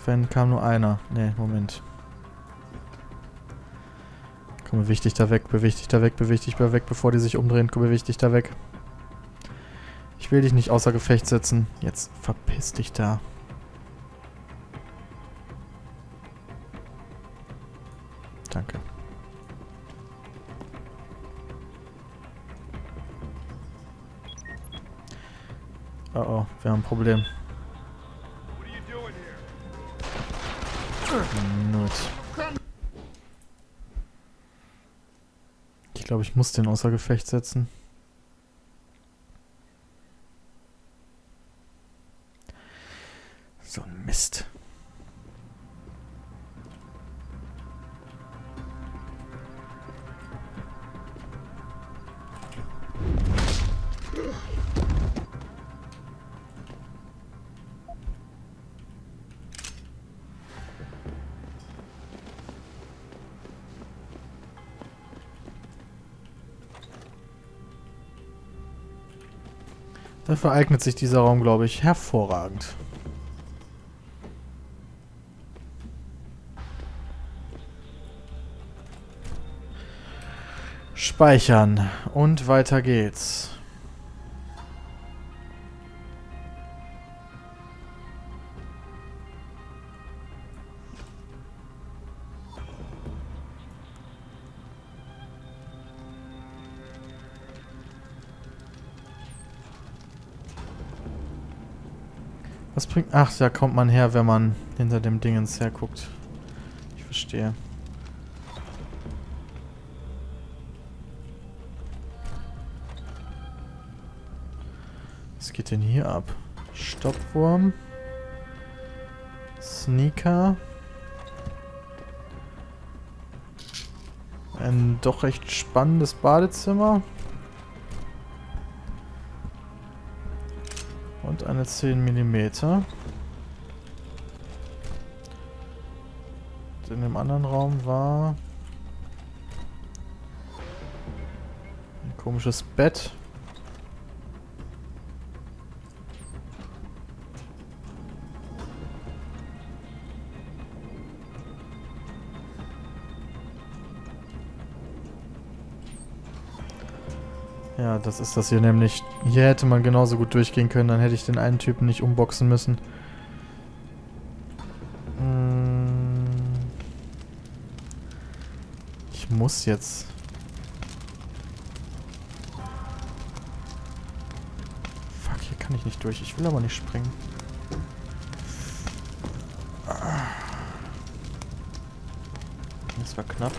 Vorhin kam nur einer. Ne, Moment. Komm, beweg dich da weg, beweg dich da weg, beweg dich da weg, bevor die sich umdrehen. Komm, beweg dich da weg. Ich will dich nicht außer Gefecht setzen. Jetzt verpiss dich da. Danke. Oh oh, wir haben ein Problem. Gut. Ich glaube, ich muss den außer Gefecht setzen. So ein Mist. Dafür eignet sich dieser Raum, glaube ich, hervorragend. Speichern. Und weiter geht's. Was bringt... Ach, da kommt man her, wenn man hinter dem Dingens herguckt. Ich verstehe. Was geht denn hier ab? Stoppwurm. Sneaker. Ein doch recht spannendes Badezimmer. Und eine 10 mm. In dem anderen Raum war ein komisches Bett. Ja, das ist das hier nämlich. Hier hätte man genauso gut durchgehen können, dann hätte ich den einen Typen nicht umboxen müssen. Ich muss jetzt... Fuck, hier kann ich nicht durch. Ich will aber nicht springen. Das war knapp.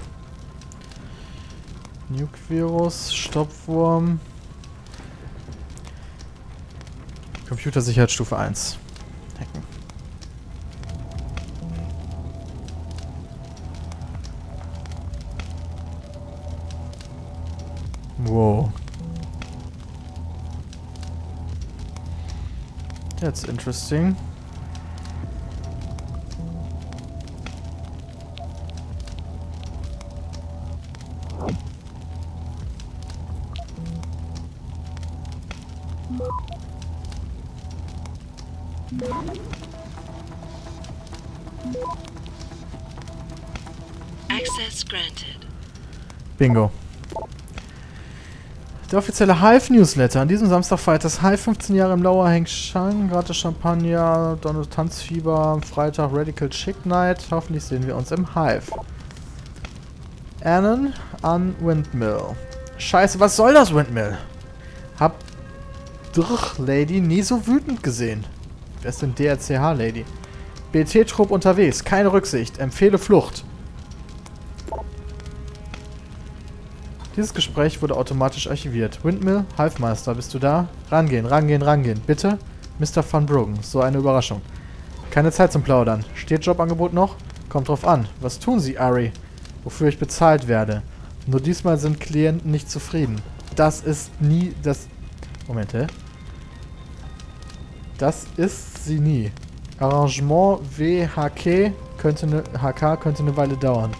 Nuke-Virus, Stoppwurm. Computersicherheitsstufe 1. Hacken. Wow. That's interesting. Access granted. Bingo. Der offizielle Hive-Newsletter. An diesem Samstag feiert das Hive 15 Jahre im Lauer Heng Shang. Gratis Champagner, Donald Tanzfieber, am Freitag Radical Chick Night. Hoffentlich sehen wir uns im Hive. Annan an Windmill. Scheiße, was soll das Windmill? Hab Lady nie so wütend gesehen. Wer ist denn DRCH Lady? BT-Trupp unterwegs, keine Rücksicht, empfehle Flucht. Dieses Gespräch wurde automatisch archiviert. Windmill, Hive-Meister, bist du da? Rangehen, rangehen, rangehen. Bitte? Mr. Van Bruggen, so eine Überraschung. Keine Zeit zum Plaudern. Steht Jobangebot noch? Kommt drauf an. Was tun Sie, Ari? Wofür ich bezahlt werde. Nur diesmal sind Klienten nicht zufrieden. Das ist nie das... Moment, hä? Das ist sie nie. Arrangement WHK könnte eine Weile dauern.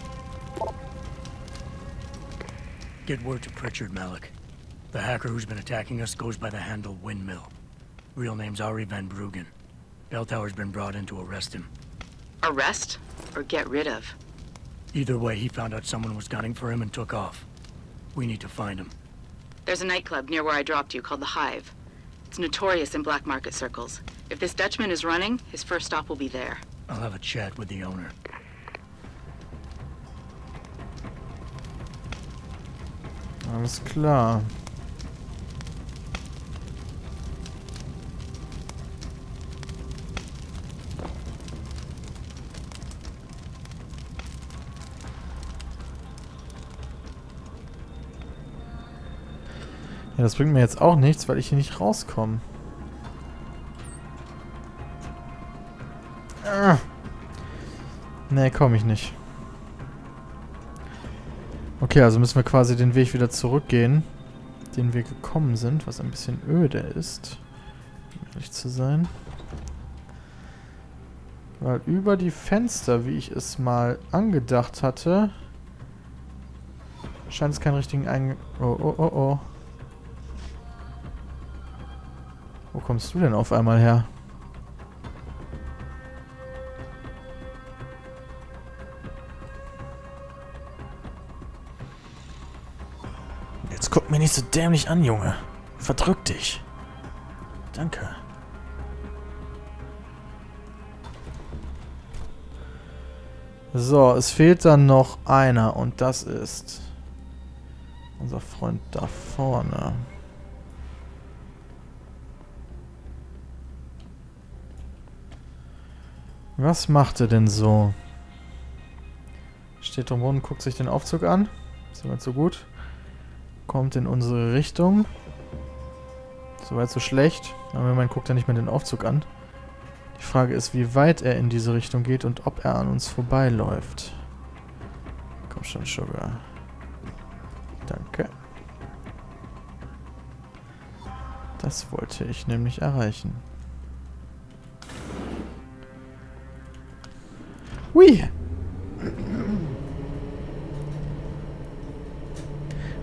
Get word to Pritchard, Malik. The hacker who's been attacking us goes by the handle Windmill. Real name's Ari Van Bruggen. Bell Tower's been brought in to arrest him. Arrest or get rid of? Either way, he found out someone was gunning for him and took off. We need to find him. There's a nightclub near where I dropped you called the Hive. It's notorious in black market circles. If this Dutchman is running, his first stop will be there. I'll have a chat with the owner. Alles klar. Ja, das bringt mir jetzt auch nichts, weil ich hier nicht rauskomme. Nee, komme ich nicht. Okay, also müssen wir quasi den Weg wieder zurückgehen, den wir gekommen sind, was ein bisschen öde ist, um ehrlich zu sein. Weil über die Fenster, wie ich es mal angedacht hatte, scheint es keinen richtigen Eingang... Oh. Wo kommst du denn auf einmal her? Jetzt guck mir nicht so dämlich an, Junge. Verdrück dich. Danke. So, es fehlt dann noch einer und das ist unser Freund da vorne. Was macht er denn so? Steht drum und guckt sich den Aufzug an. Soweit so gut. Kommt in unsere Richtung. Soweit so schlecht. Aber man guckt ja nicht mehr den Aufzug an. Die Frage ist, wie weit er in diese Richtung geht und ob er an uns vorbeiläuft. Komm schon, Sugar. Danke. Das wollte ich nämlich erreichen. Hui!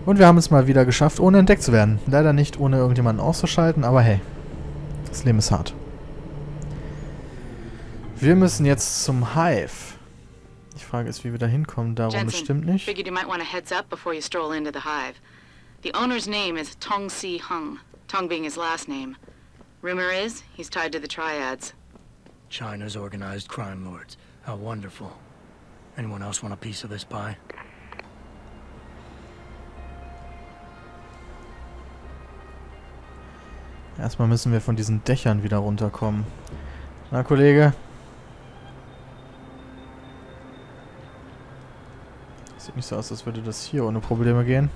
Und wir haben es mal wieder geschafft, ohne entdeckt zu werden. Leider nicht, ohne irgendjemanden auszuschalten, aber hey. Das Leben ist hart. Wir müssen jetzt zum Hive. Die Frage ist, wie wir da hinkommen. Darum bestimmt nicht. Figured you might want a heads up before you stroll into the Hive. The owner's name is Tong Si Hung, Tong being his last name. Rumor is, he's tied to the Triads. China's organized crime lords. How wonderful. Anyone else want a piece of this pie? Erstmal müssen wir von diesen Dächern wieder runterkommen. Na, Kollege? Sieht nicht so aus, als würde das hier ohne Probleme gehen.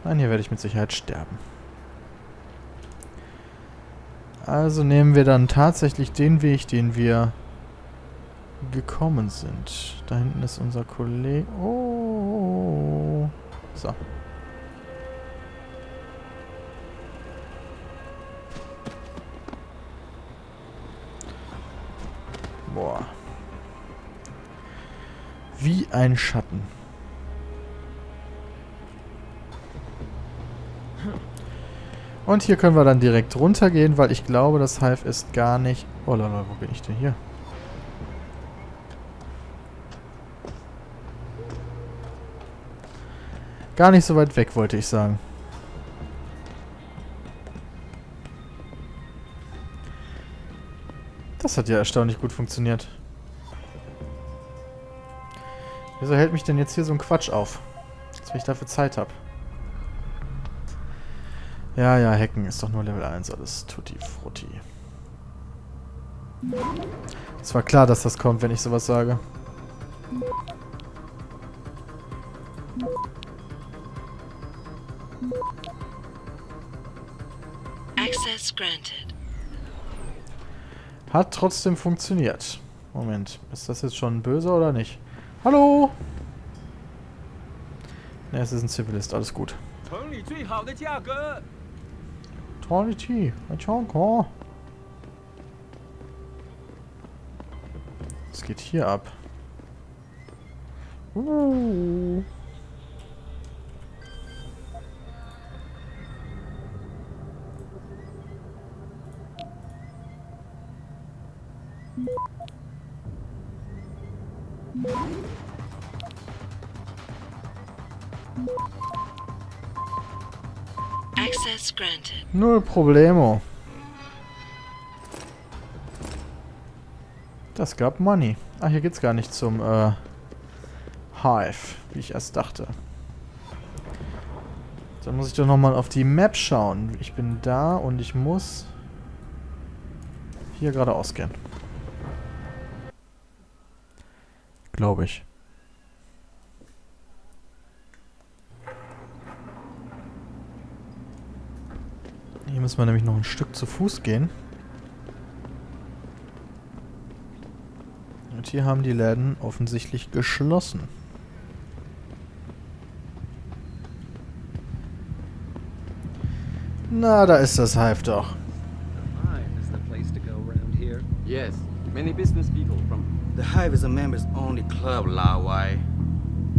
Nein, hier werde ich mit Sicherheit sterben. Also nehmen wir dann tatsächlich den Weg, den wir gekommen sind. Da hinten ist unser Kollege. Oh. So. Boah. Wie ein Schatten. Und hier können wir dann direkt runtergehen, weil ich glaube, das Hive ist gar nicht... Oh lala, wo bin ich denn hier? Gar nicht so weit weg, wollte ich sagen. Das hat ja erstaunlich gut funktioniert. Wieso hält mich denn jetzt hier so ein Quatsch auf? Als wenn ich dafür Zeit habe. Ja, Hacken ist doch nur Level 1, alles tutti frutti. Es war klar, dass das kommt, wenn ich sowas sage. Access granted. Hat trotzdem funktioniert. Moment, ist das jetzt schon böse oder nicht? Hallo? Ne, es ist ein Zivilist, alles gut. Quality, was geht hier ab? Access granted. Null Problemo. Das gab Money. Ach, hier geht's gar nicht zum Hive, wie ich erst dachte. Dann muss ich doch nochmal auf die Map schauen. Ich bin da und ich muss hier geradeaus gehen. Glaube ich. Hier müssen wir nämlich noch ein Stück zu Fuß gehen. Und hier haben die Läden offensichtlich geschlossen. Na, da ist das Hive doch. Hive is the place to go around here. Yes, many business people from... The Hive is a members-only club, Lawai.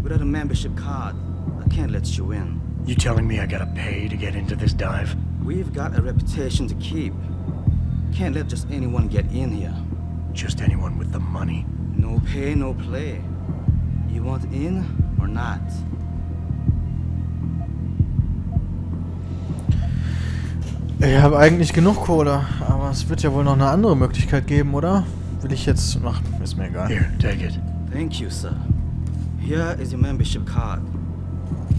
Without a membership card, I can't let you in. You telling me I gotta pay to get into this dive? We've got a reputation to keep. Can't let just anyone get in here. Just anyone with the money? No pay, no play. You want in or not? Ich habe eigentlich genug Kohle, aber es wird ja wohl noch eine andere Möglichkeit geben, oder? Will ich jetzt... Ach, ist mir egal. Here, take it. Thank you, sir. Here is your membership card.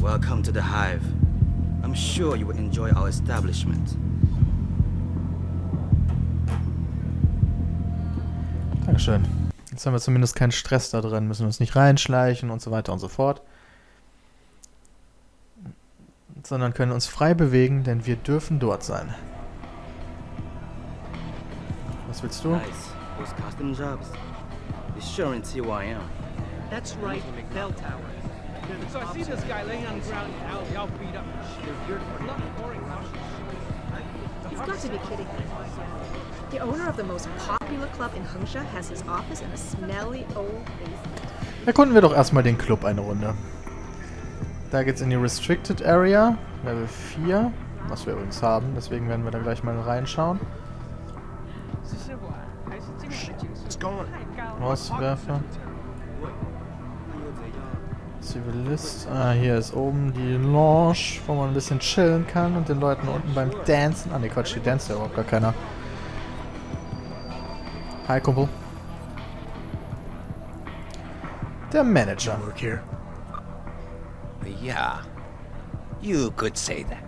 Welcome to the Hive. I'm sure you will enjoy our establishment. Dankeschön. Jetzt haben wir zumindest keinen Stress da drin, müssen uns nicht reinschleichen und so weiter und so fort. Sondern können uns frei bewegen, denn wir dürfen dort sein. Was willst du? Nice. Those custom jobs. Be sure and see who I am. That's right, bell tower. So I see this guy laying on the ground in alley, all beat up and shit. You're not boring how You've got to be kidding me. The owner of the most popular club in Hengsha has his office in a smelly old basement. Erkunden wir doch erstmal den Club eine Runde. Da geht's in die Restricted Area, Level 4, was wir übrigens haben, deswegen werden wir da gleich mal reinschauen. Auswerfer. Zivilist. Ah, hier ist oben die Lounge, wo man ein bisschen chillen kann und den Leuten unten beim Dancen. Ah ne, Quatsch, die danced ja überhaupt gar keiner. Hi, Kumpel. Der Manager. Work here? Yeah, you could say that.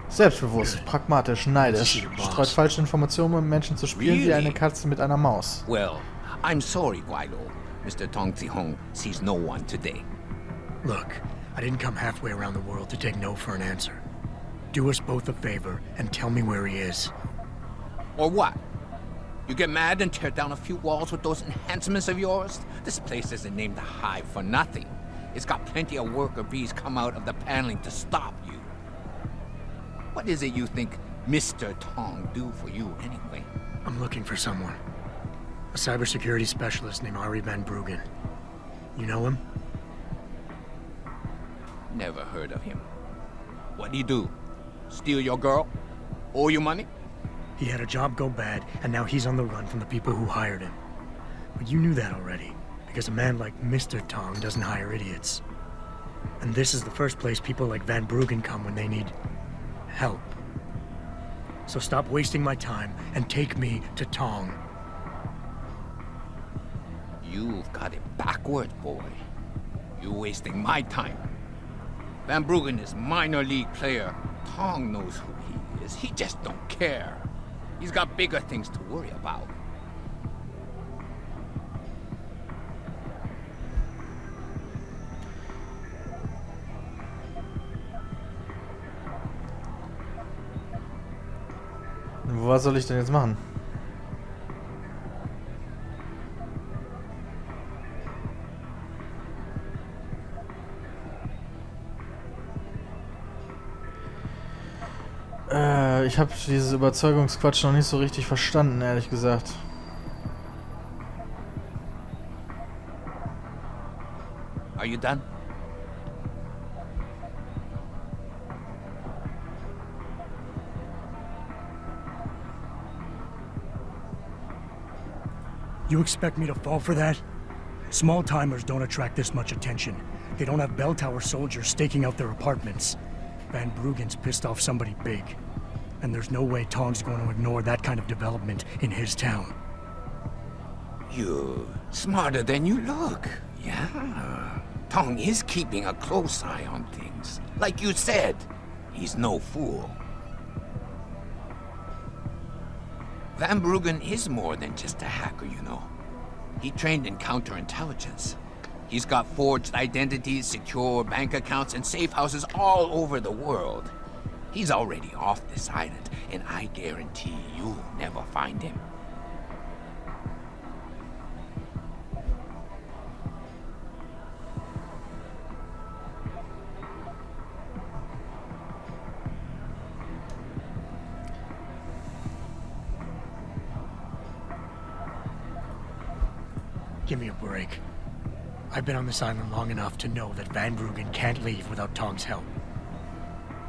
Selbstbewusst, pragmatisch, neidisch, streut falsche Informationen, um Menschen zu spielen wie eine Katze mit einer Maus. Well, I'm sorry, Guido. Mr. Tong Zihong sees no one today. Look, I didn't come halfway around the world to take no for an answer. Do us both a favor and tell me where he is. Or what? You get mad and tear down a few walls with those enhancements of yours? This place isn't named the Hive for nothing. It's got plenty of worker bees come out of the paneling to stop you. What is it you think Mr. Tong do for you anyway? I'm looking for someone. A cybersecurity specialist named Ari Van Bruggen. You know him? Never heard of him. What'd he do? Steal your girl? Owe you money? He had a job go bad, and now he's on the run from the people who hired him. But you knew that already, because a man like Mr. Tong doesn't hire idiots. And this is the first place people like Van Bruggen come when they need help. So stop wasting my time and take me to Tong. You've got it backwards, boy. You're wasting my time. Van Bruggen is minor league player. Tong knows who he is. He just don't care. He's got bigger things to worry about. Was soll ich denn jetzt machen? Ich habe dieses Überzeugungsquatsch noch nicht so richtig verstanden, ehrlich gesagt. Are you done? You expect me to fall for that? Small-timers don't attract this much attention. They don't have bell tower soldiers staking out their apartments. Van Bruggen's pissed off somebody big. And there's no way Tong's going to ignore that kind of development in his town. You're smarter than you look. Yeah. Tong is keeping a close eye on things. Like you said, he's no fool. Van Bruggen is more than just a hacker, you know. He trained in counterintelligence. He's got forged identities, secure bank accounts, and safe houses all over the world. He's already off this island, and I guarantee you'll never find him. Give me a break. I've been on this island long enough to know that Van Bruggen can't leave without Tong's help.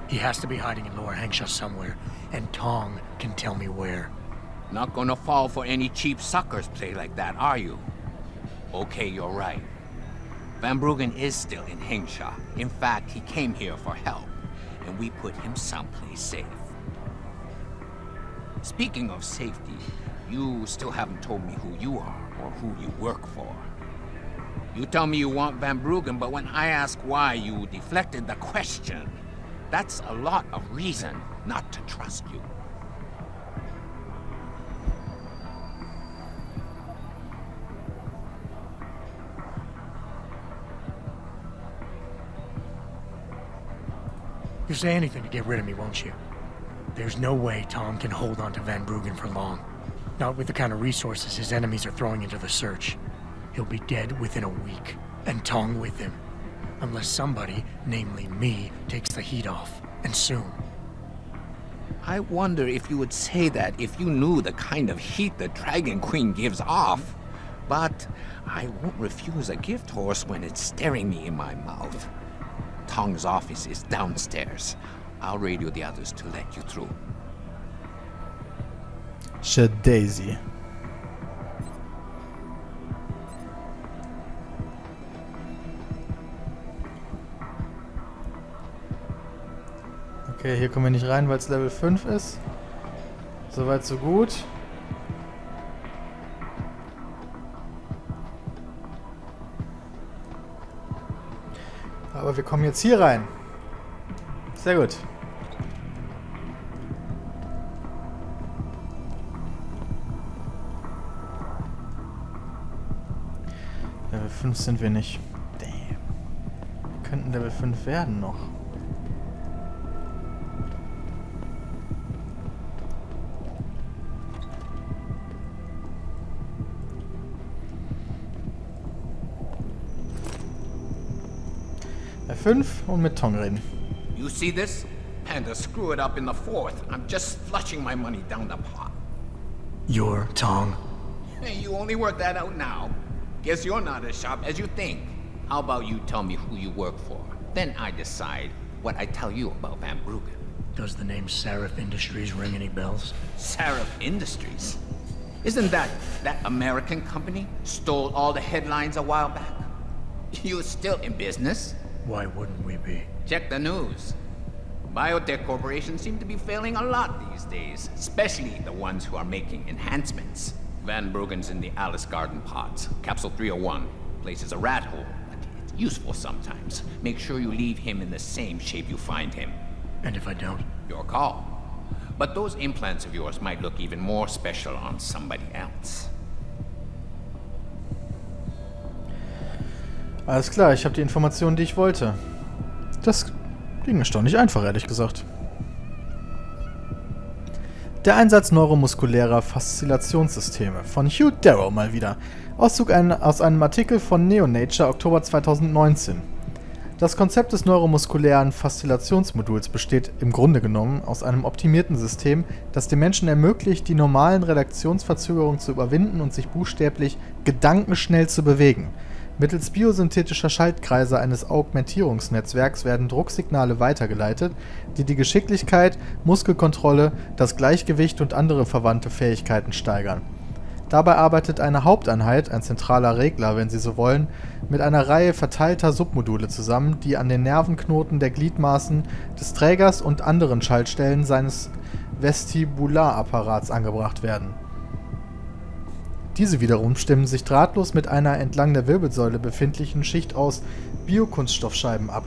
He has to be hiding in Lower Hengsha somewhere, and Tong can tell me where. Not gonna fall for any cheap suckers play like that, are you? Okay, you're right. Van Bruggen is still in Hengsha. In fact, he came here for help, and we put him someplace safe. Speaking of safety, you still haven't told me who you are or who you work for. You tell me you want Van Bruggen, but when I ask why, you deflected the question. That's a lot of reason not to trust you. You'll say anything to get rid of me, won't you? There's no way Tong can hold on to Van Bruggen for long. Not with the kind of resources his enemies are throwing into the search. He'll be dead within a week, and Tong with him. Unless somebody, namely me, takes the heat off, and soon. I wonder if you would say that if you knew the kind of heat the Dragon Queen gives off. But I won't refuse a gift horse when it's staring me in my mouth. Tong's office is downstairs. I'll radio the others to let you through. Shit Daisy. Okay, hier kommen wir nicht rein, weil es Level 5 ist. Soweit so gut. Aber wir kommen jetzt hier rein. Sehr gut. Level 5 sind wir nicht. Damn. Wir könnten Level 5 werden noch. Bei 5 und mit Tong reden. You see this? And to screw it up in the 4th, I'm just flushing my money down the pot. You're Tong? Hey, you only work that out now. Guess you're not as sharp as you think. How about you tell me who you work for? Then I decide what I tell you about Van Bruggen. Does the name Seraph Industries ring any bells? Seraph Industries? Isn't that American company stole all the headlines a while back? You're still in business? Why wouldn't we be? Check the news. Biotech corporations seem to be failing a lot these days, especially the ones who are making enhancements. Van Bruggen's in the Alice Garden pods. Capsule 301. Place is a rat hole, but it's useful sometimes. Make sure you leave him in the same shape you find him. And if I don't? Your call. But those implants of yours might look even more special on somebody else. Alles klar, ich habe die Informationen, die ich wollte. Das ging erstaunlich einfach, ehrlich gesagt. Der Einsatz neuromuskulärer Faszilationssysteme von Hugh Darrow mal wieder. Auszug aus einem Artikel von NeoNature, Oktober 2019. Das Konzept des neuromuskulären Faszilationsmoduls besteht im Grunde genommen aus einem optimierten System, das dem Menschen ermöglicht, die normalen Reaktionsverzögerungen zu überwinden und sich buchstäblich gedankenschnell zu bewegen. Mittels biosynthetischer Schaltkreise eines Augmentierungsnetzwerks werden Drucksignale weitergeleitet, die die Geschicklichkeit, Muskelkontrolle, das Gleichgewicht und andere verwandte Fähigkeiten steigern. Dabei arbeitet eine Haupteinheit, ein zentraler Regler, wenn Sie so wollen, mit einer Reihe verteilter Submodule zusammen, die an den Nervenknoten der Gliedmaßen des Trägers und anderen Schaltstellen seines Vestibularapparats angebracht werden. Diese wiederum stimmen sich drahtlos mit einer entlang der Wirbelsäule befindlichen Schicht aus Biokunststoffscheiben ab.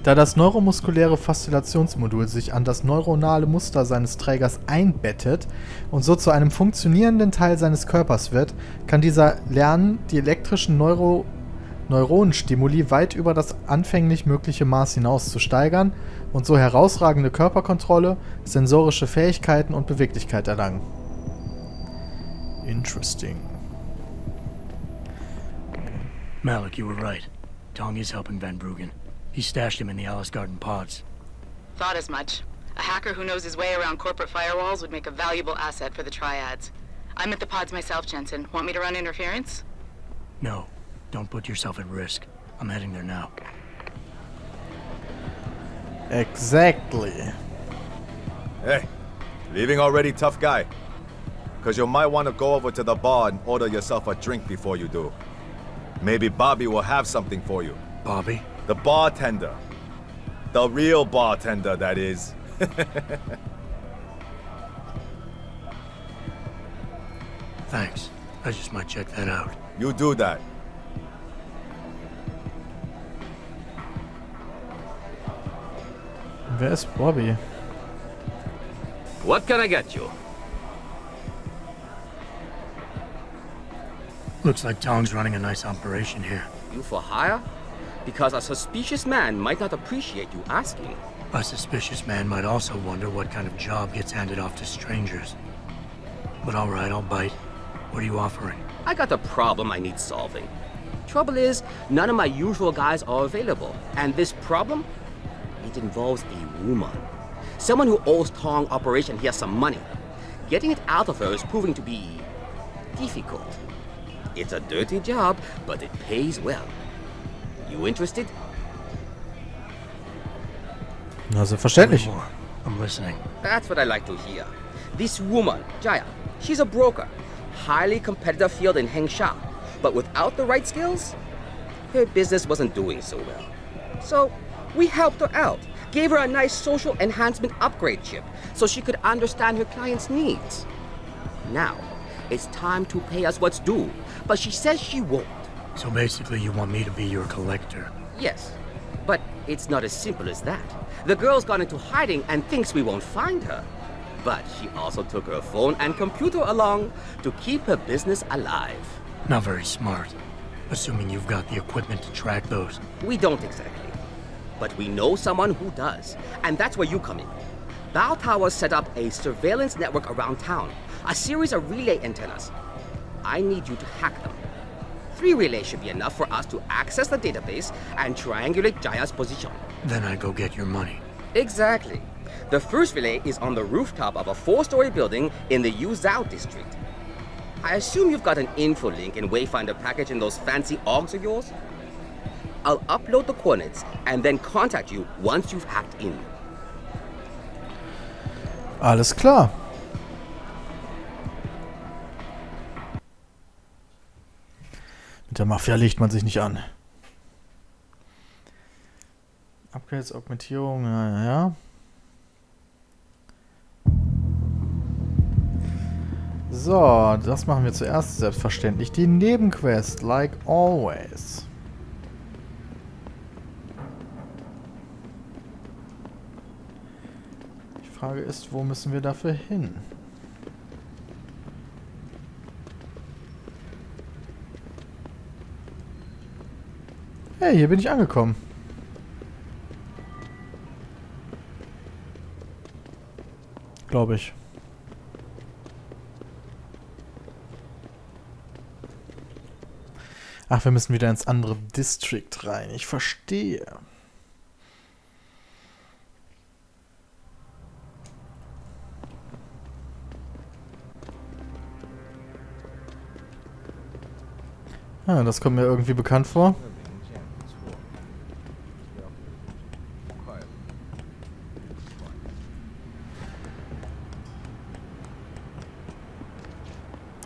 Da das neuromuskuläre Faszilationsmodul sich an das neuronale Muster seines Trägers einbettet und so zu einem funktionierenden Teil seines Körpers wird, kann dieser lernen, die elektrischen Neuronenstimuli weit über das anfänglich mögliche Maß hinaus zu steigern und so herausragende Körperkontrolle, sensorische Fähigkeiten und Beweglichkeit erlangen. Interesting. Malik, you were right. Tong is helping Van Bruggen. He stashed him in the Alice Garden pods. Thought as much. A hacker who knows his way around corporate firewalls would make a valuable asset for the Triads. I'm at the pods myself, Jensen. Want me to run interference? No, don't put yourself at risk. I'm heading there now. Exactly. Hey, leaving already, tough guy? Because you might want to go over to the bar and order yourself a drink before you do. Maybe Bobby will have something for you. Bobby? The bartender. The real bartender, that is. Thanks. I just might check that out. You do that. Wer ist Bobby? What can I get you? Looks like Tong's running a nice operation here. You for hire? Because a suspicious man might not appreciate you asking. A suspicious man might also wonder what kind of job gets handed off to strangers. But all right, I'll bite. What are you offering? I got a problem I need solving. Trouble is, none of my usual guys are available. And this problem? It involves a woman. Someone who owes Tong Operation here some money. Getting it out of her is proving to be difficult. It's a dirty job, but it pays well. You interested? Na, selbstverständlich. More. I'm listening. That's what I like to hear. This woman, Jaya, she's a broker. Highly competitive field in Hengsha. But without the right skills, her business wasn't doing so well. So, we helped her out. Gave her a nice social enhancement upgrade chip so she could understand her clients' needs. Now, it's time to pay us what's due, but she says she won't. So basically you want me to be your collector? Yes, but it's not as simple as that. The girl's gone into hiding and thinks we won't find her. But she also took her phone and computer along to keep her business alive. Not very smart. Assuming you've got the equipment to track those. We don't exactly. But we know someone who does, and that's where you come in. Bow Tower set up a surveillance network around town, a series of relay antennas. I need you to hack them. 3 relays should be enough for us to access the database and triangulate Jaya's position. Then I go get your money. Exactly. The first relay is on the rooftop of a 4-story building in the Yuzhou district. I assume you've got an info link and Wayfinder package in those fancy AUGs of yours? I'll upload the coordinates and then contact you once you've hacked in. Alles klar. Mit der Mafia legt man sich nicht an. Upgrades, Augmentierung, ja. So, das machen wir zuerst selbstverständlich. Die Nebenquest, like always. Die Frage ist, wo müssen wir dafür hin? Hey, hier bin ich angekommen. Glaube ich. Ach, wir müssen wieder ins andere District rein. Ich verstehe. Ah, das kommt mir irgendwie bekannt vor.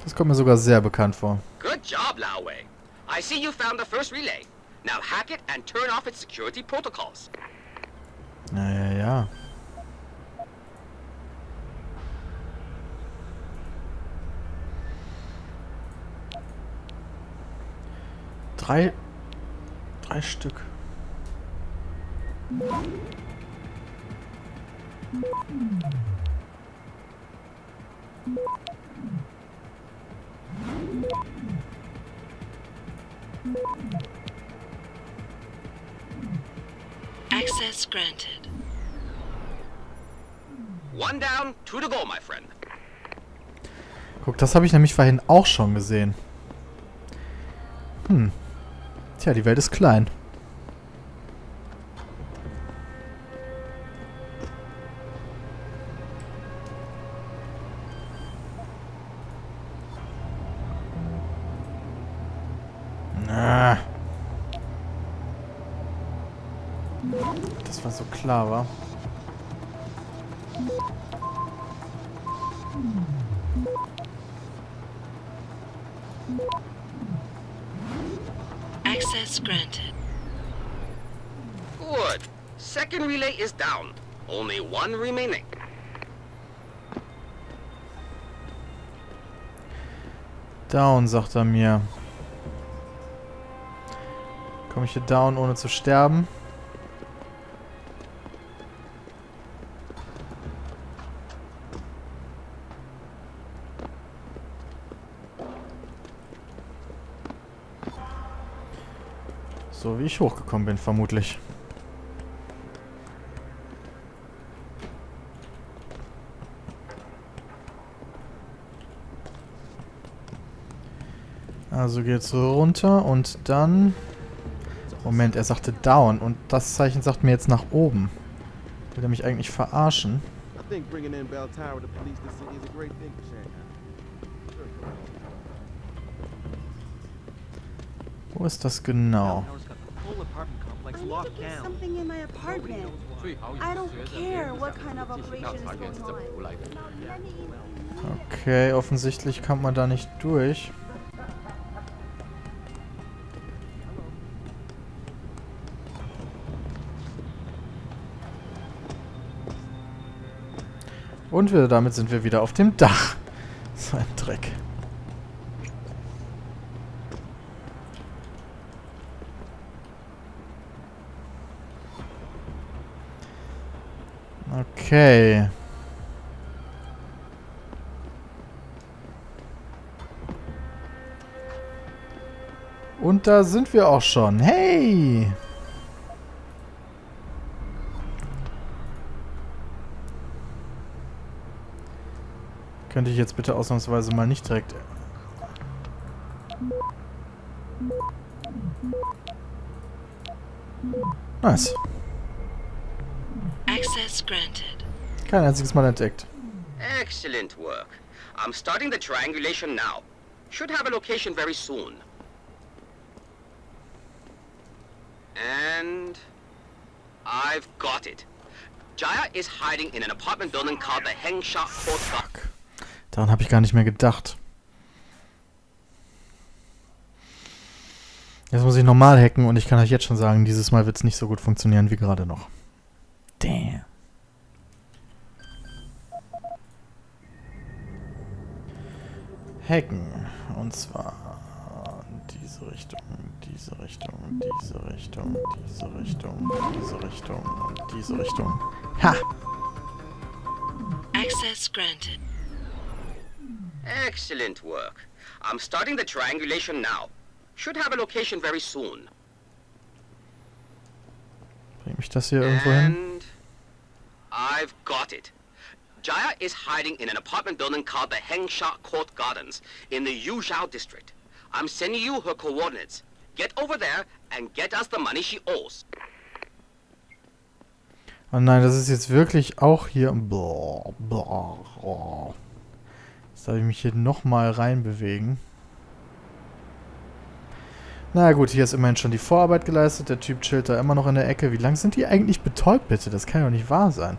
Das kommt mir sogar sehr bekannt vor. Good job, Lao Wei. I see you found the first relay. Now hack it and turn off its security protocols. Ja. Drei Stück. Access granted. One down, two to go, my friend. Guck, das habe ich nämlich vorhin auch schon gesehen. Tja, die Welt ist klein. Das war so klar, wa? Access granted. Good. Second relay is down. Only one remaining. Down, sagt er mir. Komme ich hier down, ohne zu sterben? So wie ich hochgekommen bin, vermutlich. Also geht's runter und dann... Moment, er sagte down und das Zeichen sagt mir jetzt nach oben. Will er mich eigentlich verarschen? Wo ist das genau? Something in my apartment. I don't care what kind of operation is going on. Okay, offensichtlich kommt man da nicht durch. Und damit sind wir wieder auf dem Dach. So ein Dreck. Okay. Und da sind wir auch schon. Hey! Könnte ich jetzt bitte ausnahmsweise mal nicht direkt... Nice. Access granted. Kein einziges Mal entdeckt. Excellent work. I'm starting the triangulation now. Should have a location very soon. And... I've got it. Jaya is hiding in an apartment building called the Hengsha Court. Fuck. Daran habe ich gar nicht mehr gedacht. Jetzt muss ich normal hacken und ich kann euch jetzt schon sagen, dieses Mal wird es nicht so gut funktionieren wie gerade noch. Damn. Hacken. Und zwar diese Richtung, diese Richtung, diese Richtung, diese Richtung, diese Richtung und diese Richtung. Ha! Access granted. Excellent work. I'm starting the triangulation now. Should have a location very soon. Bringt mich das hier irgendwo hin? And I've got it. Jaya is hiding in an apartment building called the Hengsha Court Gardens in the Yuzhou district. I'm sending you her coordinates. Get over there and get us the money she owes. Oh nein, das ist jetzt wirklich auch hier... Boah, boah, boah. Jetzt darf ich mich hier nochmal reinbewegen. Na gut, hier ist immerhin schon die Vorarbeit geleistet. Der Typ chillt da immer noch in der Ecke. Wie lange sind die eigentlich betäubt, bitte? Das kann ja nicht wahr sein.